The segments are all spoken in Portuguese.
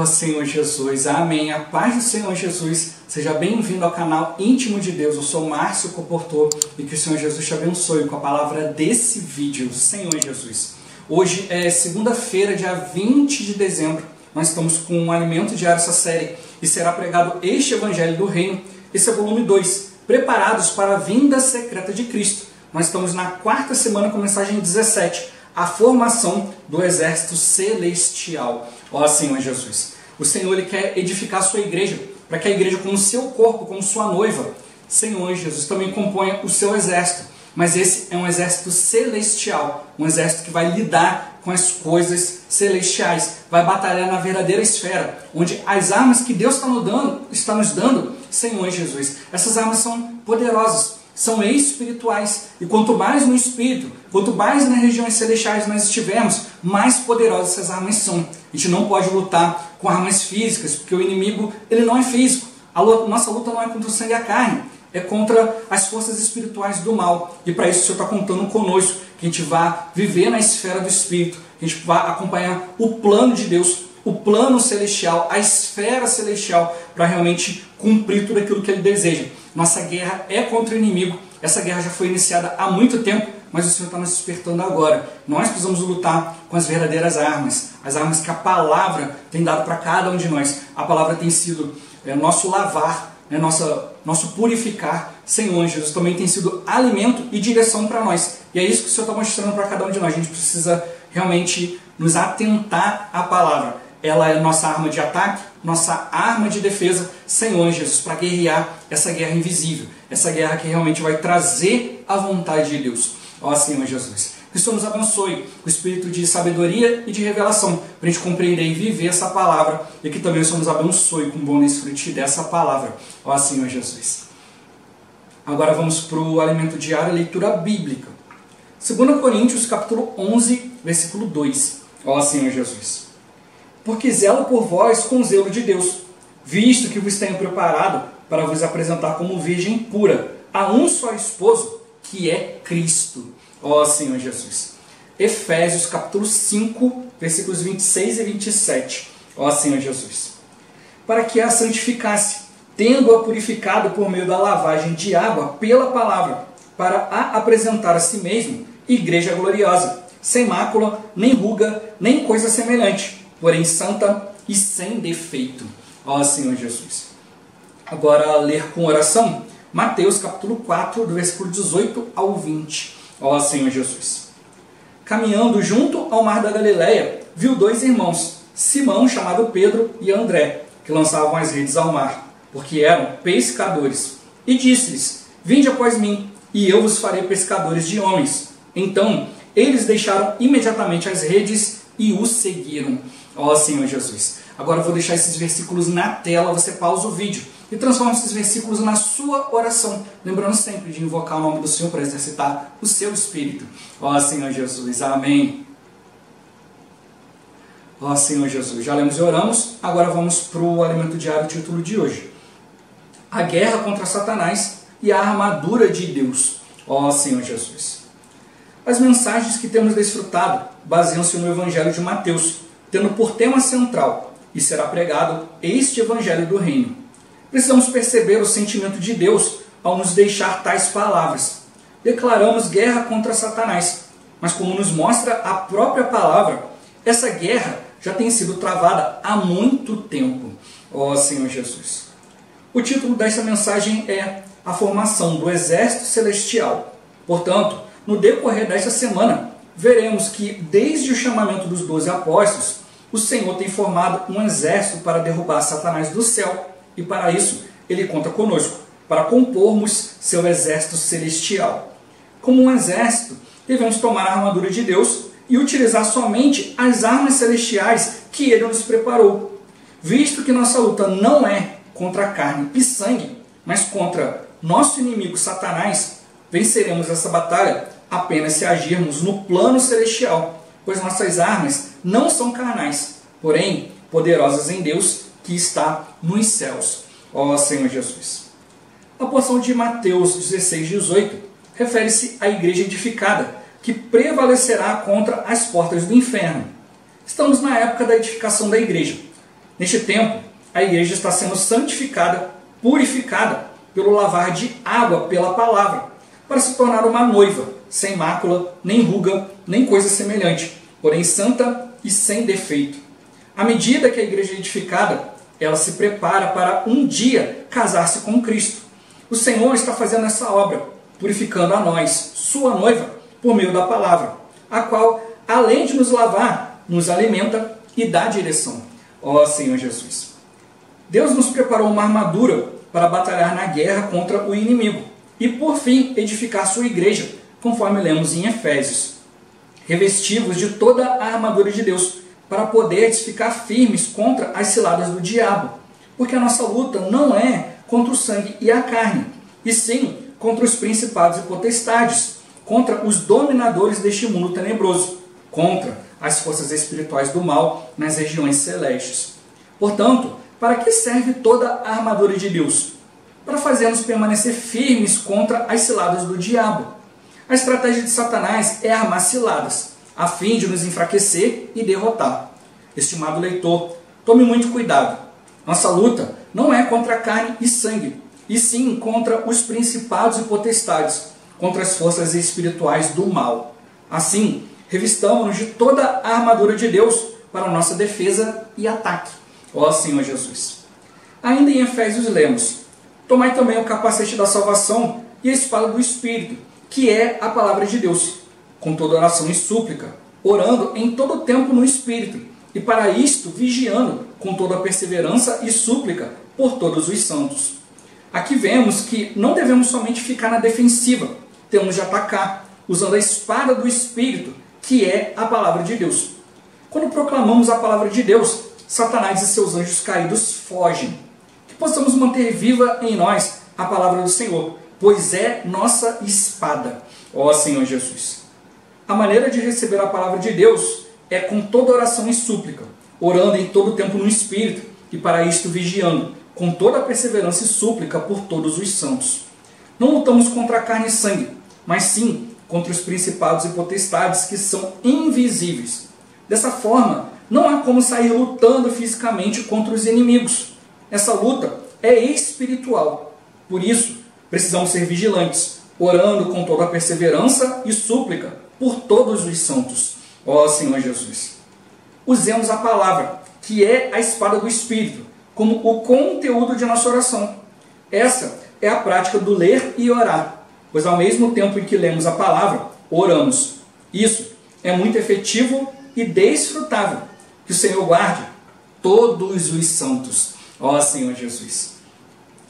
Ó Senhor Jesus, amém. A paz do Senhor Jesus. Seja bem-vindo ao canal Íntimo de Deus. Eu sou Márcio Comportor e que o Senhor Jesus te abençoe com a palavra desse vídeo. Senhor Jesus. Hoje é segunda-feira, dia 20 de dezembro. Nós estamos com um alimento diário, essa série, e será pregado este Evangelho do Reino. Esse é o volume 2, Preparados para a Vinda Secreta de Cristo. Nós estamos na quarta semana com a mensagem 17, a formação do exército celestial. Ó Senhor Jesus, o Senhor ele quer edificar a sua igreja, para que a igreja como seu corpo, como sua noiva, Senhor Jesus, também componha o seu exército. Mas esse é um exército celestial, um exército que vai lidar com as coisas celestiais, vai batalhar na verdadeira esfera, onde as armas que Deus está nos dando, Senhor Jesus, essas armas são poderosas, são espirituais, e quanto mais no espírito, quanto mais nas regiões celestiais nós estivermos, mais poderosas essas armas são. A gente não pode lutar com armas físicas, porque o inimigo ele não é físico. Nossa luta não é contra o sangue e a carne, é contra as forças espirituais do mal. E para isso o Senhor está contando conosco, que a gente vá viver na esfera do Espírito, que a gente vá acompanhar o plano de Deus, o plano celestial, a esfera celestial, para realmente cumprir tudo aquilo que Ele deseja. Nossa guerra é contra o inimigo, essa guerra já foi iniciada há muito tempo, mas o Senhor está nos despertando agora. Nós precisamos lutar com as verdadeiras armas, as armas que a palavra tem dado para cada um de nós. A palavra tem sido nosso lavar, nosso purificar. Senhor Jesus, também tem sido alimento e direção para nós. E é isso que o Senhor está mostrando para cada um de nós. A gente precisa realmente nos atentar à palavra. Ela é nossa arma de ataque, nossa arma de defesa, Senhor Jesus, para guerrear essa guerra invisível, essa guerra que realmente vai trazer a vontade de Deus. Ó Senhor Jesus, que o Senhor nos abençoe com o espírito de sabedoria e de revelação, para a gente compreender e viver essa palavra, e que também o Senhor nos abençoe com o bom desfrute dessa palavra. Ó Senhor Jesus. Agora vamos para o alimento diário, leitura bíblica. 2 Coríntios, capítulo 11, versículo 2. Ó Senhor Jesus. Porque zelo por vós com zelo de Deus, visto que vos tenho preparado para vos apresentar como virgem pura, a um só esposo, que é Cristo. Ó Senhor Jesus. Efésios capítulo 5, versículos 26 e 27. Ó Senhor Jesus. Para que a santificasse, tendo-a purificado por meio da lavagem de água pela palavra, para a apresentar a si mesmo, igreja gloriosa, sem mácula, nem ruga, nem coisa semelhante, porém santa e sem defeito. Ó Senhor Jesus. Agora ler com oração, Mateus capítulo 4, do versículo 18 ao 20. Ó Senhor Jesus. Caminhando junto ao mar da Galileia, viu dois irmãos, Simão, chamado Pedro, e André, que lançavam as redes ao mar, porque eram pescadores. E disse-lhes, vinde após mim, e eu vos farei pescadores de homens. Então, eles deixaram imediatamente as redes e o seguiram. Ó Senhor Jesus. Agora eu vou deixar esses versículos na tela, você pausa o vídeo e transforma esses versículos na sua oração, lembrando sempre de invocar o nome do Senhor para exercitar o seu espírito. Ó Senhor Jesus, amém. Ó Senhor Jesus, já lemos e oramos, agora vamos para o alimento diário, o título de hoje. A guerra contra Satanás e a armadura de Deus. Ó Senhor Jesus. As mensagens que temos desfrutado baseiam-se no Evangelho de Mateus, tendo por tema central, e será pregado este Evangelho do Reino. Precisamos perceber o sentimento de Deus ao nos deixar tais palavras. Declaramos guerra contra Satanás, mas como nos mostra a própria palavra, essa guerra já tem sido travada há muito tempo. Ó Senhor Jesus. O título desta mensagem é A Formação do Exército Celestial. Portanto, no decorrer desta semana, veremos que desde o chamamento dos 12 apóstolos, o Senhor tem formado um exército para derrubar Satanás do céu, e para isso Ele conta conosco, para compormos seu exército celestial. Como um exército, devemos tomar a armadura de Deus e utilizar somente as armas celestiais que Ele nos preparou. Visto que nossa luta não é contra a carne e sangue, mas contra nosso inimigo Satanás, venceremos essa batalha apenas se agirmos no plano celestial, pois nossas armas não são carnais, porém poderosas em Deus que está nos céus. Ó Senhor Jesus. A porção de Mateus 16, 18 refere-se à igreja edificada, que prevalecerá contra as portas do inferno. Estamos na época da edificação da igreja. Neste tempo, a igreja está sendo santificada, purificada pelo lavar de água pela palavra, para se tornar uma noiva, sem mácula, nem ruga, nem coisa semelhante, porém santa e sem defeito. À medida que a igreja é edificada, ela se prepara para um dia casar-se com Cristo. O Senhor está fazendo essa obra, purificando a nós, sua noiva, por meio da palavra, a qual, além de nos lavar, nos alimenta e dá direção. Ó Senhor Jesus! Deus nos preparou uma armadura para batalhar na guerra contra o inimigo e, por fim, edificar sua igreja, conforme lemos em Efésios. Revestivos de toda a armadura de Deus, para poderes ficar firmes contra as ciladas do diabo, porque a nossa luta não é contra o sangue e a carne, e sim contra os principados e potestades, contra os dominadores deste mundo tenebroso, contra as forças espirituais do mal nas regiões celestes. Portanto, para que serve toda a armadura de Deus? Para fazermos permanecer firmes contra as ciladas do diabo. A estratégia de Satanás é armar ciladas, a fim de nos enfraquecer e derrotar. Estimado leitor, tome muito cuidado. Nossa luta não é contra a carne e sangue, e sim contra os principados e potestades, contra as forças espirituais do mal. Assim, revistamos-nos de toda a armadura de Deus para nossa defesa e ataque. Ó Senhor Jesus! Ainda em Efésios lemos: tomai também o capacete da salvação e a espada do Espírito, que é a palavra de Deus, com toda oração e súplica, orando em todo tempo no Espírito, e para isto vigiando com toda perseverança e súplica por todos os santos. Aqui vemos que não devemos somente ficar na defensiva, temos de atacar, usando a espada do Espírito, que é a palavra de Deus. Quando proclamamos a palavra de Deus, Satanás e seus anjos caídos fogem. Que possamos manter viva em nós a palavra do Senhor, pois é nossa espada. Ó Senhor Jesus! A maneira de receber a palavra de Deus é com toda oração e súplica, orando em todo tempo no Espírito, e para isto vigiando, com toda perseverança e súplica por todos os santos. Não lutamos contra a carne e sangue, mas sim contra os principados e potestades que são invisíveis. Dessa forma, não há como sair lutando fisicamente contra os inimigos. Essa luta é espiritual. Por isso, precisamos ser vigilantes, orando com toda a perseverança e súplica por todos os santos. Ó Senhor Jesus! Usemos a palavra, que é a espada do Espírito, como o conteúdo de nossa oração. Essa é a prática do ler e orar, pois ao mesmo tempo em que lemos a palavra, oramos. Isso é muito efetivo e desfrutável. Que o Senhor guarde todos os santos. Ó Senhor Jesus!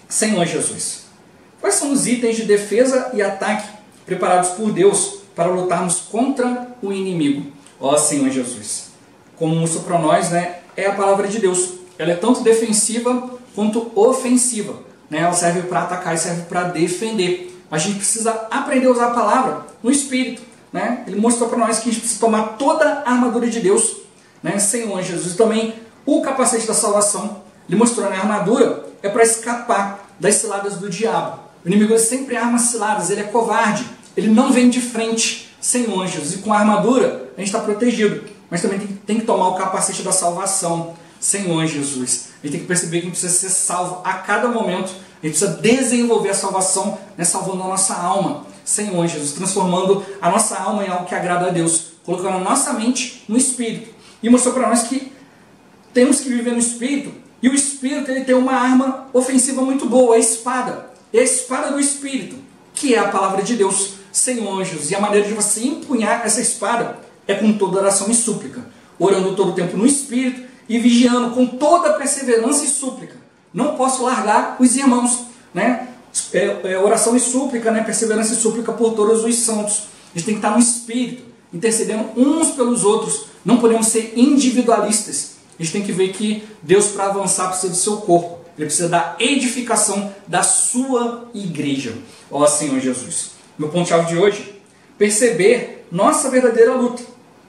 Senhor Jesus, quais são os itens de defesa e ataque preparados por Deus para lutarmos contra o inimigo? Ó Senhor Jesus! Como mostrou para nós, é a palavra de Deus. Ela é tanto defensiva quanto ofensiva. Ela serve para atacar e serve para defender. Mas a gente precisa aprender a usar a palavra no Espírito. Ele mostrou para nós que a gente precisa tomar toda a armadura de Deus, Senhor Jesus. Também o capacete da salvação. Ele mostrou a armadura é para escapar das ciladas do diabo. O inimigo sempre arma ciladas, ele é covarde. Ele não vem de frente, Senhor Jesus. E com a armadura a gente está protegido. Mas também tem que tomar o capacete da salvação, Senhor Jesus. A gente tem que perceber que a gente precisa ser salvo a cada momento. A gente precisa desenvolver a salvação, salvando a nossa alma, Senhor Jesus. Transformando a nossa alma em algo que agrada a Deus. Colocando a nossa mente no Espírito. E mostrou para nós que temos que viver no Espírito. E o Espírito ele tem uma arma ofensiva muito boa, a espada. É a espada do Espírito, que é a palavra de Deus, Senhor Jesus. E a maneira de você empunhar essa espada é com toda oração e súplica. Orando todo o tempo no Espírito e vigiando com toda perseverança e súplica. Não posso largar os irmãos. Oração e súplica, perseverança e súplica por todos os santos. A gente tem que estar no Espírito, intercedendo uns pelos outros. Não podemos ser individualistas. A gente tem que ver que Deus, para avançar, precisa do seu corpo. Ele precisa da edificação da sua igreja. Ó Senhor Jesus. Meu ponto-chave de hoje: perceber nossa verdadeira luta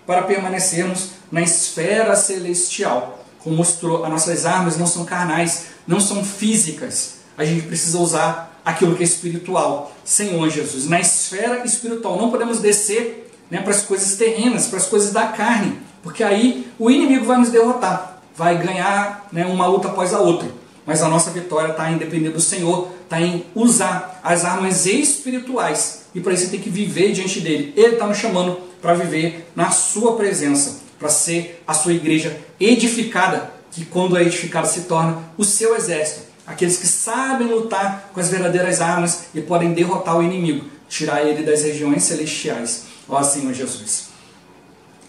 para permanecermos na esfera celestial. Como mostrou, as nossas armas não são carnais, não são físicas. A gente precisa usar aquilo que é espiritual. Senhor Jesus, na esfera espiritual. Não podemos descer para as coisas terrenas, para as coisas da carne, porque aí o inimigo vai nos derrotar. vai ganhar, né, uma luta após a outra. Mas a nossa vitória está em depender do Senhor, está em usar as armas espirituais. E para isso tem que viver diante dele. Ele está nos chamando para viver na sua presença, para ser a sua igreja edificada, que quando é edificada se torna o seu exército. Aqueles que sabem lutar com as verdadeiras armas e podem derrotar o inimigo, tirar ele das regiões celestiais. Ó Senhor Jesus.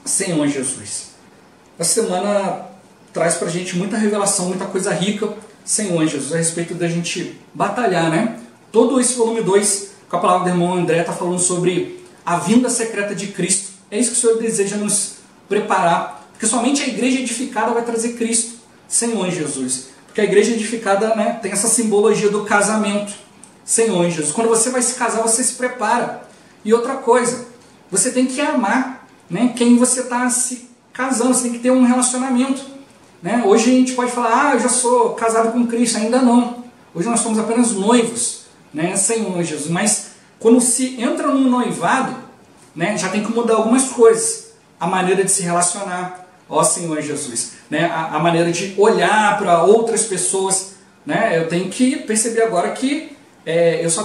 Senhor Jesus. Essa semana traz para a gente muita revelação, muita coisa rica, Senhor Jesus, a respeito da gente batalhar, né? Todo esse volume 2, com a palavra do irmão André, está falando sobre a vinda secreta de Cristo. É isso que o Senhor deseja nos preparar, porque somente a igreja edificada vai trazer Cristo, Senhor Jesus. Porque a igreja edificada, né, tem essa simbologia do casamento, Senhor Jesus. Quando você vai se casar, você se prepara. E outra coisa, você tem que amar, né, quem você está se casando, você tem que ter um relacionamento. Né? Hoje a gente pode falar, eu já sou casado com Cristo, ainda não. Hoje nós somos apenas noivos, né, Senhor Jesus. Mas quando se entra num noivado, né, já tem que mudar algumas coisas. A maneira de se relacionar, ó Senhor Jesus. Né? A maneira de olhar para outras pessoas. Né? Eu tenho que perceber agora que eu só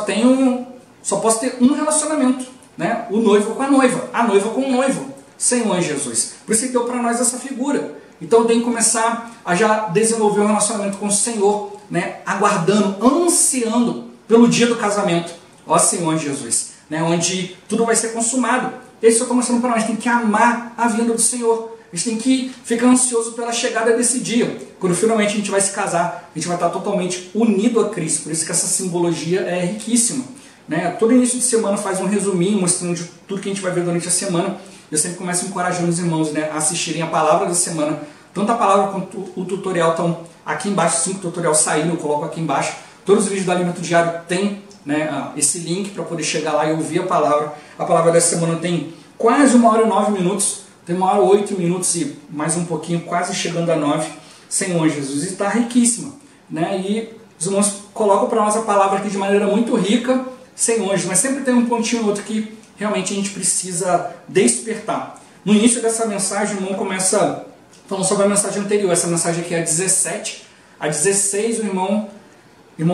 posso ter um relacionamento. Né? O noivo com a noiva com o noivo, Senhor Jesus. Por isso que deu para nós essa figura. Então eu tenho que começar a já desenvolver um relacionamento com o Senhor, né? Aguardando, ansiando pelo dia do casamento, ó Senhor Jesus, né? Onde tudo vai ser consumado. Esse eu estou mostrando para nós, tem que amar a vinda do Senhor. A gente tem que ficar ansioso pela chegada desse dia. Quando finalmente a gente vai se casar, a gente vai estar totalmente unido a Cristo. Por isso que essa simbologia é riquíssima. Né? Todo início de semana faz um resuminho, mostrando de tudo que a gente vai ver durante a semana. Eu sempre começo encorajando os irmãos, né, a assistirem a palavra da semana. Tanto a palavra quanto o tutorial estão aqui embaixo. Assim que o tutorial sair, eu coloco aqui embaixo. Todos os vídeos do Alimento Diário têm, né, esse link para poder chegar lá e ouvir a palavra. A palavra dessa semana tem quase 1h09. Tem 1h08 e mais um pouquinho, quase chegando a 9. Senhor Jesus. E está riquíssima. Né? E os irmãos colocam para nós a palavra aqui de maneira muito rica, Senhor Jesus. Mas sempre tem um pontinho ou outro que realmente a gente precisa despertar. No início dessa mensagem, o irmão começa falando sobre a mensagem anterior. Essa mensagem aqui é a 17. A 16, o irmão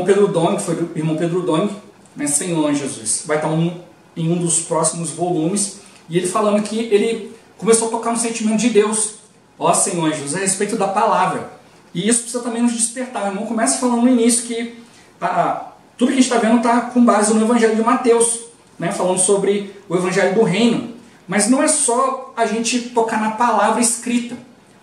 Pedro Dong, foi o irmão Pedro Dong, né, Senhor Jesus. Vai estar em um dos próximos volumes. E ele falando que ele começou a tocar no sentimento de Deus, ó Senhor Jesus, a respeito da palavra. E isso precisa também nos despertar. O irmão começa falando no início que tudo que a gente está vendo está com base no Evangelho de Mateus. Né, falando sobre o Evangelho do Reino. Mas não é só a gente tocar na palavra escrita.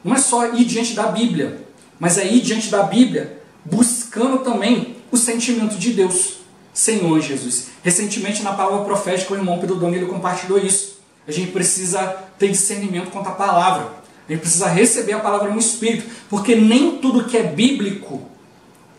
Não é só ir diante da Bíblia. Mas é ir diante da Bíblia buscando também o sentimento de Deus. Senhor Jesus. Recentemente na palavra profética o irmão Pedro Dong, ele compartilhou isso. A gente precisa ter discernimento quanto à palavra. A gente precisa receber a palavra no Espírito. Porque nem tudo que é bíblico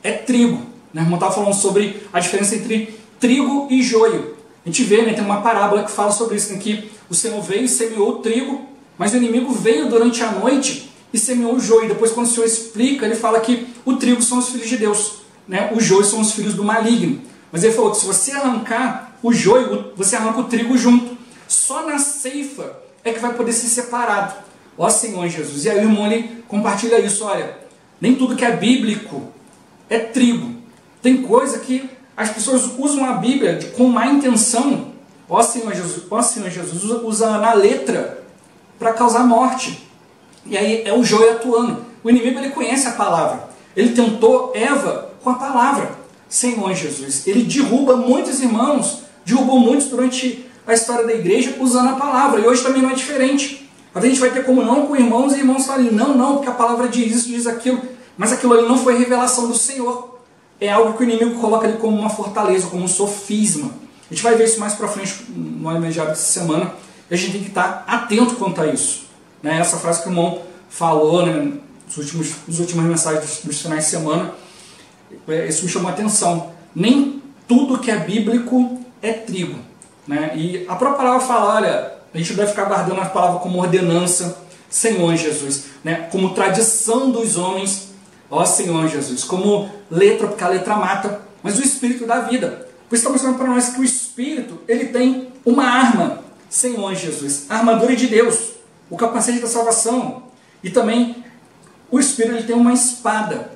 é trigo. Né, o irmão estava falando sobre a diferença entre trigo e joio. A gente vê, né, tem uma parábola que fala sobre isso, né, que o Senhor veio e semeou o trigo, mas o inimigo veio durante a noite e semeou o joio. Depois, quando o Senhor explica, ele fala que o trigo são os filhos de Deus, né, o joio são os filhos do maligno. Mas ele falou que se você arrancar o joio, você arranca o trigo junto. Só na ceifa é que vai poder ser separado. Ó Senhor Jesus. E aí o irmão ele compartilha isso, olha, nem tudo que é bíblico é trigo. Tem coisa que as pessoas usam a Bíblia com má intenção, ó Senhor Jesus, usa na letra para causar morte. E aí é o joio atuando. O inimigo ele conhece a palavra. Ele tentou Eva com a palavra. Senhor Jesus. Ele derruba muitos irmãos, derrubou muitos durante a história da igreja usando a palavra. E hoje também não é diferente. A gente vai ter comunhão com irmãos e irmãos falam, não, porque a palavra diz isso, diz aquilo. Mas aquilo ali não foi revelação do Senhor. É algo que o inimigo coloca ali como uma fortaleza, como um sofisma. A gente vai ver isso mais para frente no Alimento Diário dessa semana. E a gente tem que estar atento quanto a isso. Né? Essa frase que o irmão falou, né, nas últimas mensagens dos finais de semana, isso me chamou a atenção. Nem tudo que é bíblico é trigo. Né? E a própria palavra fala, olha, a gente deve ficar guardando a palavra como ordenança, Senhor Jesus, né? Como tradição dos homens, ó Senhor Jesus, como letra, porque a letra mata, mas o Espírito dá vida. Por isso está mostrando para nós que o Espírito ele tem uma arma, Senhor Jesus, a armadura de Deus, o capacete da salvação, e também o Espírito ele tem uma espada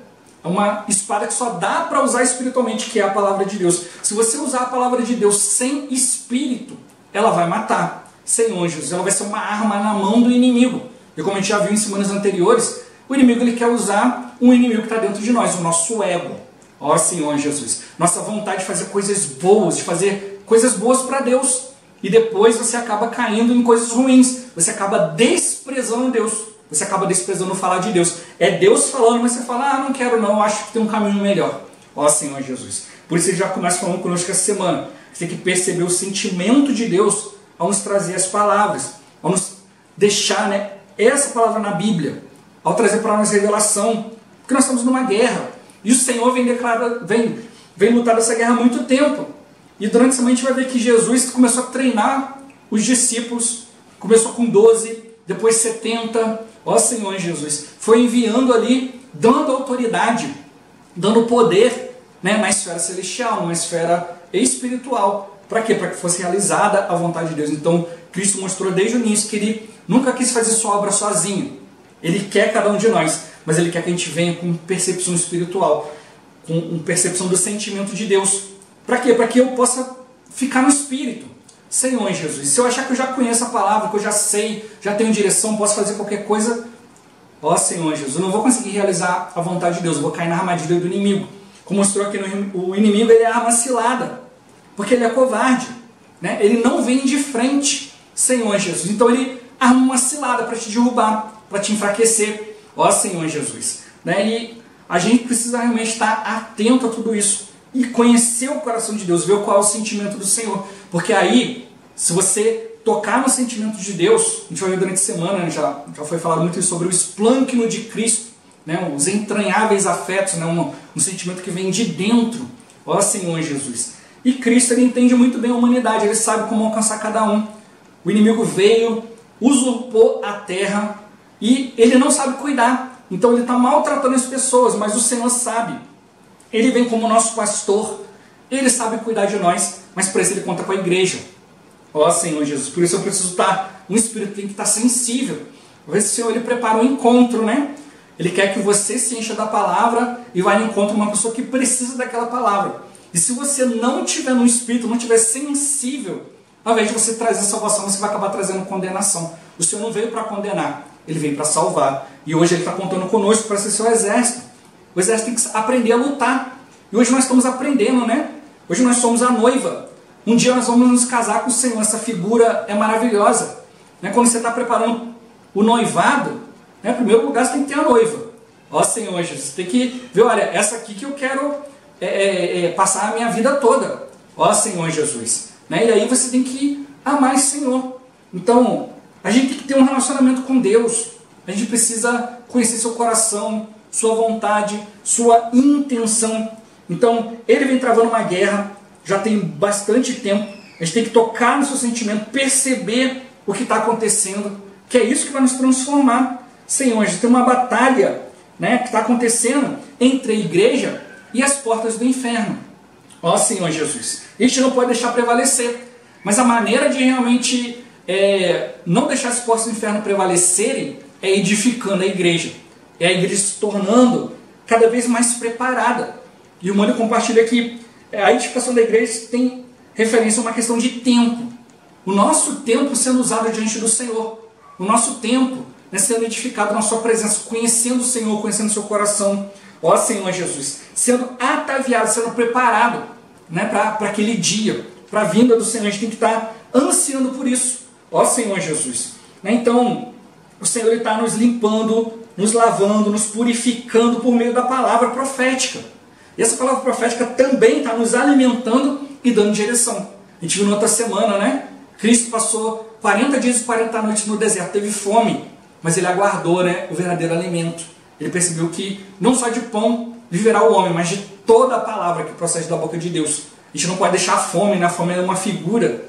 que só dá para usar espiritualmente, que é a palavra de Deus. Se você usar a palavra de Deus sem Espírito, ela vai matar. Sem anjos, ela vai ser uma arma na mão do inimigo. E como a gente já viu em semanas anteriores, o inimigo ele quer usar um inimigo que está dentro de nós, o nosso ego. Ó Senhor Jesus, nossa vontade de fazer coisas boas, para Deus. E depois você acaba caindo em coisas ruins. Você acaba desprezando Deus. Você acaba desprezando falar de Deus. É Deus falando, mas você fala, não quero não, acho que tem um caminho melhor. Ó Senhor Jesus. Por isso ele já começa falando conosco essa semana. Você tem que perceber o sentimento de Deus ao nos trazer as palavras. Ao nos deixar essa palavra na Bíblia. Ao trazer para nós revelação. Porque nós estamos numa guerra. E o Senhor vem lutar essa guerra há muito tempo. E durante essa semana a gente vai ver que Jesus começou a treinar os discípulos. Começou com 12, depois 70. Ó Senhor Jesus. Foi enviando ali, dando autoridade, dando poder na esfera celestial, numa esfera espiritual. Para quê? Para que fosse realizada a vontade de Deus. Então Cristo mostrou desde o início que Ele nunca quis fazer sua obra sozinho. Ele quer cada um de nós, mas Ele quer que a gente venha com percepção espiritual, com percepção do sentimento de Deus. Para quê? Para que eu possa ficar no Espírito. Senhor Jesus, se eu achar que eu já conheço a palavra, que eu já sei, já tenho direção, posso fazer qualquer coisa, ó Senhor Jesus, eu não vou conseguir realizar a vontade de Deus, eu vou cair na armadilha do inimigo. Como mostrou aqui, o inimigo ele é arma cilada, porque ele é covarde. Ele não vem de frente, Senhor Jesus. Então ele arma uma cilada para te derrubar, para te enfraquecer, ó Senhor Jesus. E a gente precisa realmente estar atento a tudo isso e conhecer o coração de Deus, ver qual é o sentimento do Senhor. Porque aí, se você tocar no sentimento de Deus, a gente vai ver durante a semana, já foi falado muito sobre o esplâncno de Cristo, os entranháveis afetos, um sentimento que vem de dentro, ó Senhor Jesus. E Cristo ele entende muito bem a humanidade, ele sabe como alcançar cada um. O inimigo veio, usurpou a terra e ele não sabe cuidar. Então ele está maltratando as pessoas, mas o Senhor sabe. Ele vem como nosso pastor, ele sabe cuidar de nós, mas para isso ele conta com a igreja. Ó Senhor Jesus, por isso eu preciso estar, um espírito tem que estar sensível. Às vezes o Senhor ele prepara um encontro, Ele quer que você se encha da palavra e vá ao encontro de uma pessoa que precisa daquela palavra. E se você não tiver no espírito, não tiver sensível, ao invés de você trazer salvação, você vai acabar trazendo condenação. O Senhor não veio para condenar, Ele veio para salvar. E hoje Ele está contando conosco para ser seu exército. O exército tem que aprender a lutar. E hoje nós estamos aprendendo, Hoje nós somos a noiva. Um dia nós vamos nos casar com o Senhor. Essa figura é maravilhosa. Quando você está preparando o noivado, em primeiro lugar você tem que ter a noiva. Ó Senhor Jesus, você tem que ver, olha, essa aqui que eu quero passar a minha vida toda. Ó Senhor Jesus. E aí você tem que amar esse Senhor. Então, a gente tem que ter um relacionamento com Deus. A gente precisa conhecer seu coração, sua vontade, sua intenção. Então, ele vem travando uma guerra, já tem bastante tempo. A gente tem que tocar no seu sentimento, perceber o que está acontecendo, que é isso que vai nos transformar. Senhor, a gente tem uma batalha que está acontecendo entre a igreja e as portas do inferno. Ó Senhor Jesus, a gente não pode deixar prevalecer, mas a maneira de realmente não deixar as portas do inferno prevalecerem é edificando a igreja. É a igreja se tornando cada vez mais preparada. E o Mônio compartilha que a edificação da igreja tem referência a uma questão de tempo. O nosso tempo sendo usado diante do Senhor. O nosso tempo sendo edificado na sua presença, conhecendo o Senhor, conhecendo o seu coração. Ó Senhor Jesus, sendo ataviado, sendo preparado para aquele dia, para a vinda do Senhor. A gente tem que estar ansiando por isso. Ó Senhor Jesus. Então, o Senhor está nos limpando, nos lavando, nos purificando por meio da palavra profética. E essa palavra profética também está nos alimentando e dando direção. A gente viu na outra semana, Cristo passou 40 dias e 40 noites no deserto, teve fome, mas ele aguardou o verdadeiro alimento. Ele percebeu que não só de pão viverá o homem, mas de toda a palavra que procede da boca de Deus. A gente não pode deixar a fome, a fome é uma figura,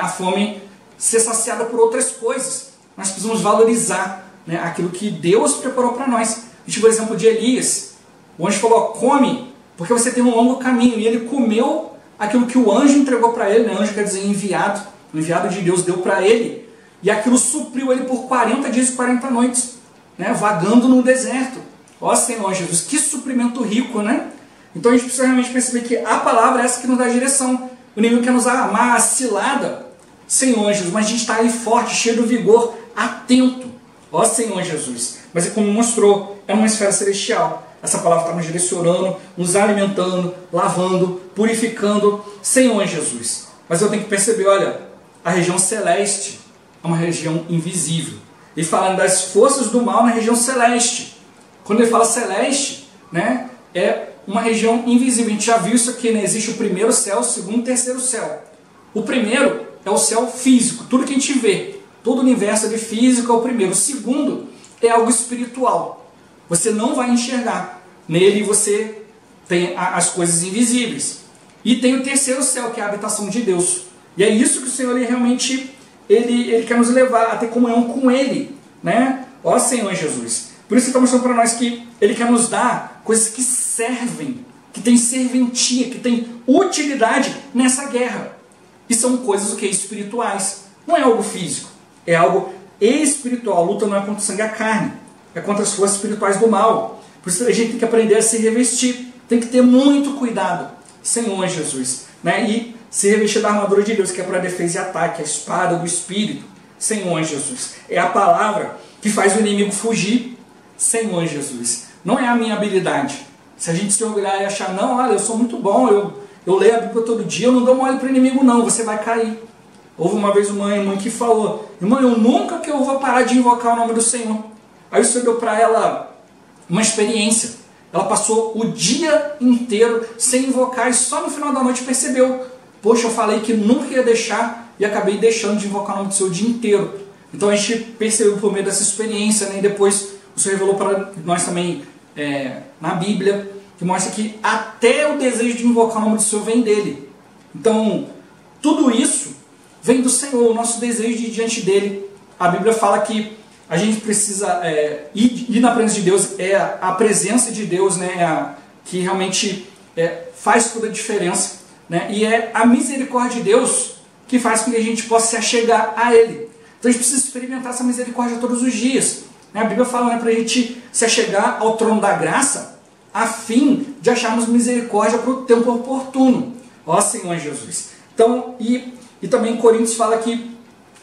a fome ser saciada por outras coisas. Nós precisamos valorizar aquilo que Deus preparou para nós. A gente viu o exemplo de Elias. O anjo falou, come, porque você tem um longo caminho. E ele comeu aquilo que o anjo entregou para ele. Anjo quer dizer enviado. O enviado de Deus deu para ele. E aquilo supriu ele por 40 dias e 40 noites. né, vagando no deserto. Ó Senhor Jesus, que suprimento rico, né? Então a gente precisa realmente perceber que a palavra é essa que nos dá a direção. O inimigo quer nos amar, a cilada, Senhor Jesus, mas a gente está aí forte, cheio do vigor, atento. Ó Senhor Jesus. Mas é como mostrou, é uma esfera celestial. Essa palavra está nos direcionando, nos alimentando, lavando, purificando, Senhor Jesus. Mas eu tenho que perceber, olha, a região celeste é uma região invisível. E falando das forças do mal na região celeste. Quando ele fala celeste, né, é uma região invisível. A gente já viu isso aqui, né? Existe o primeiro céu, o segundo e o terceiro céu. O primeiro é o céu físico, tudo que a gente vê. Todo o universo de físico é o primeiro. O segundo é algo espiritual. Você não vai enxergar. Nele você tem as coisas invisíveis. E tem o terceiro céu, que é a habitação de Deus. E é isso que o Senhor ele realmente ele quer nos levar a ter comunhão com Ele, né? Ó Senhor Jesus. Por isso que está mostrando para nós que Ele quer nos dar coisas que servem, que tem serventia, que tem utilidade nessa guerra. E são coisas o que? Espirituais. Não é algo físico, é algo espiritual. A luta não é contra o sangue e a carne, é contra as forças espirituais do mal. Por isso a gente tem que aprender a se revestir, tem que ter muito cuidado, Senhor Jesus, né? E se revestir da armadura de Deus, que é para defesa e ataque, a espada do Espírito, Senhor Jesus. É a palavra que faz o inimigo fugir, Senhor Jesus. Não é a minha habilidade. Se a gente se orgulhar e achar, não, olha, eu sou muito bom, eu leio a Bíblia todo dia, eu não dou mole para o inimigo não, você vai cair. Houve uma vez uma irmã que falou, irmã, eu nunca que eu vou parar de invocar o nome do Senhor. Aí o Senhor deu para ela uma experiência. Ela passou o dia inteiro sem invocar e só no final da noite percebeu, poxa, eu falei que nunca ia deixar e acabei deixando de invocar o nome do Senhor o dia inteiro. Então a gente percebeu por meio dessa experiência, né? E depois o Senhor revelou para nós também na Bíblia, que mostra que até o desejo de invocar o nome do Senhor vem dele. Então, tudo isso vem do Senhor, o nosso desejo de ir diante dele. A Bíblia fala que a gente precisa ir na presença de Deus, é a presença de Deus, né, que realmente faz toda a diferença, né, e é a misericórdia de Deus que faz com que a gente possa se achegar a Ele. Então a gente precisa experimentar essa misericórdia todos os dias. Né? A Bíblia fala, né, para a gente se achegar ao trono da graça, a fim de acharmos misericórdia para o tempo oportuno. Ó Senhor Jesus. Então, e também em Coríntios fala que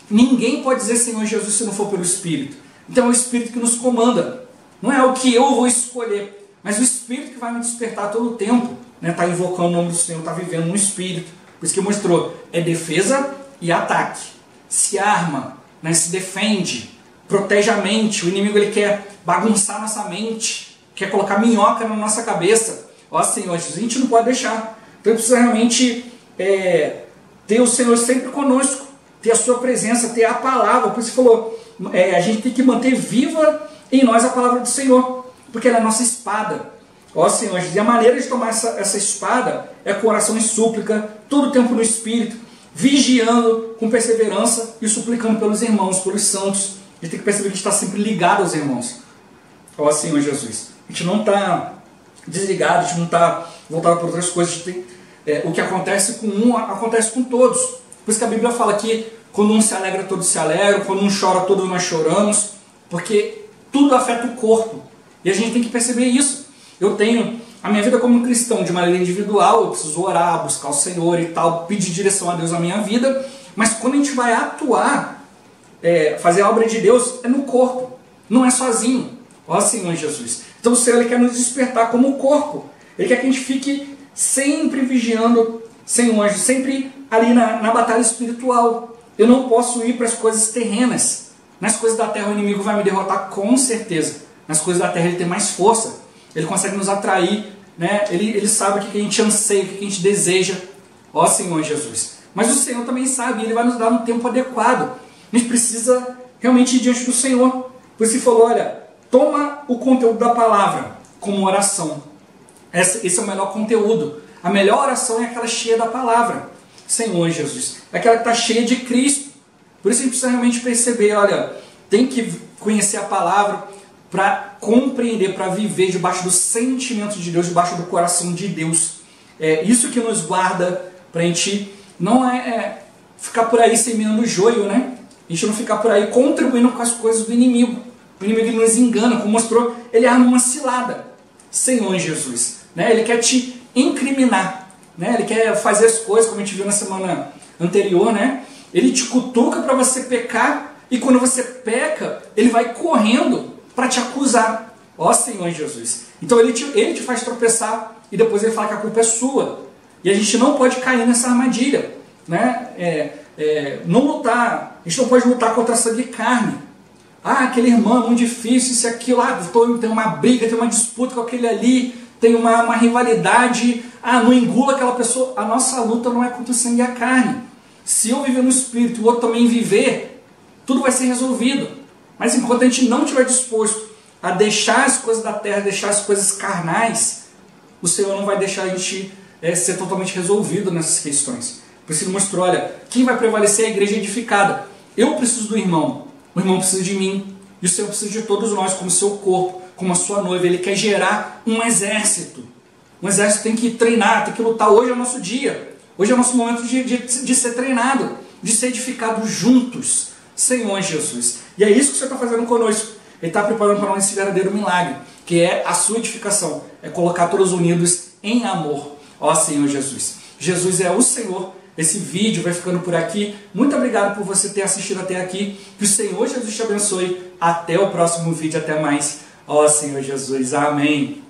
ninguém pode dizer Senhor Jesus se não for pelo Espírito. Então é o Espírito que nos comanda. Não é o que eu vou escolher, mas o Espírito que vai me despertar todo o tempo. Está invocando o nome do Senhor, está vivendo no Espírito. Por isso que mostrou, é defesa e ataque. Se arma, né, se defende, protege a mente. O inimigo ele quer bagunçar nossa mente, quer colocar minhoca na nossa cabeça. Ó Senhor Jesus, a gente não pode deixar. Então precisa realmente ter o Senhor sempre conosco, ter a sua presença, ter a palavra. Por isso falou, a gente tem que manter viva em nós a palavra do Senhor, porque ela é a nossa espada. Ó Senhor, e a maneira de tomar essa espada é com oração e súplica, todo o tempo no Espírito, vigiando com perseverança e suplicando pelos irmãos, pelos santos. A gente tem que perceber que a gente está sempre ligado aos irmãos. Ó Senhor Jesus, a gente não está desligado, a gente não está voltado para outras coisas. O que acontece com um, acontece com todos. Por isso que a Bíblia fala que quando um se alegra, todos se alegram, quando um chora, todos nós choramos, porque tudo afeta o corpo. E a gente tem que perceber isso. Eu tenho a minha vida como cristão de maneira individual, eu preciso orar, buscar o Senhor e tal, pedir direção a Deus na minha vida, mas quando a gente vai atuar, fazer a obra de Deus, é no corpo, não é sozinho. Ó Senhor Jesus. Então o Senhor ele quer nos despertar como o corpo. Ele quer que a gente fique sempre vigiando, Senhor, sempre ali na batalha espiritual. Eu não posso ir para as coisas terrenas. Nas coisas da terra o inimigo vai me derrotar com certeza. Nas coisas da terra ele tem mais força. Ele consegue nos atrair, né? Ele sabe o que a gente anseia, o que a gente deseja. Ó Senhor Jesus. Mas o Senhor também sabe, Ele vai nos dar um tempo adequado. A gente precisa realmente ir diante do Senhor. Por isso Ele falou, olha, toma o conteúdo da palavra como oração. Esse é o melhor conteúdo. A melhor oração é aquela cheia da palavra. Senhor Jesus. É aquela que está cheia de Cristo. Por isso a gente precisa realmente perceber, olha, tem que conhecer a palavra para compreender, para viver debaixo do sentimento de Deus, debaixo do coração de Deus. É isso que nos guarda para a gente não ficar por aí semeando joio, né? A gente não ficar por aí contribuindo com as coisas do inimigo. O inimigo ele nos engana, como mostrou, ele arma uma cilada. Senhor Jesus, né? Ele quer te incriminar, né? Ele quer fazer as coisas, como a gente viu na semana anterior, né? Ele te cutuca para você pecar, e quando você peca, ele vai correndo para te acusar. Ó Senhor Jesus. Então ele te faz tropeçar, e depois ele fala que a culpa é sua. E a gente não pode cair nessa armadilha, né? Não lutar, a gente não pode lutar contra sangue e carne. Ah, aquele irmão é muito difícil, isso e aquilo, tem uma briga, tem uma disputa com aquele ali, tem uma rivalidade, não engula aquela pessoa. A nossa luta não é contra o sangue e a carne. Se eu viver no Espírito e o outro também viver, tudo vai ser resolvido. Mas enquanto a gente não estiver disposto a deixar as coisas da terra, deixar as coisas carnais, o Senhor não vai deixar a gente ser totalmente resolvido nessas questões. Por isso ele mostrou, olha, quem vai prevalecer é a igreja edificada. Eu preciso do irmão, o irmão precisa de mim, e o Senhor precisa de todos nós, como seu corpo, como a sua noiva. Ele quer gerar um exército. Um exército tem que treinar, tem que lutar. Hoje é o nosso dia. Hoje é o nosso momento de ser treinado, de ser edificado juntos. Senhor Jesus. E é isso que o Senhor está fazendo conosco. Ele está preparando para nós esse verdadeiro milagre, que é a sua edificação. É colocar todos unidos em amor. Ó Senhor Jesus. Jesus é o Senhor. Esse vídeo vai ficando por aqui. Muito obrigado por você ter assistido até aqui. Que o Senhor Jesus te abençoe. Até o próximo vídeo. Até mais. Ó Senhor Jesus. Amém.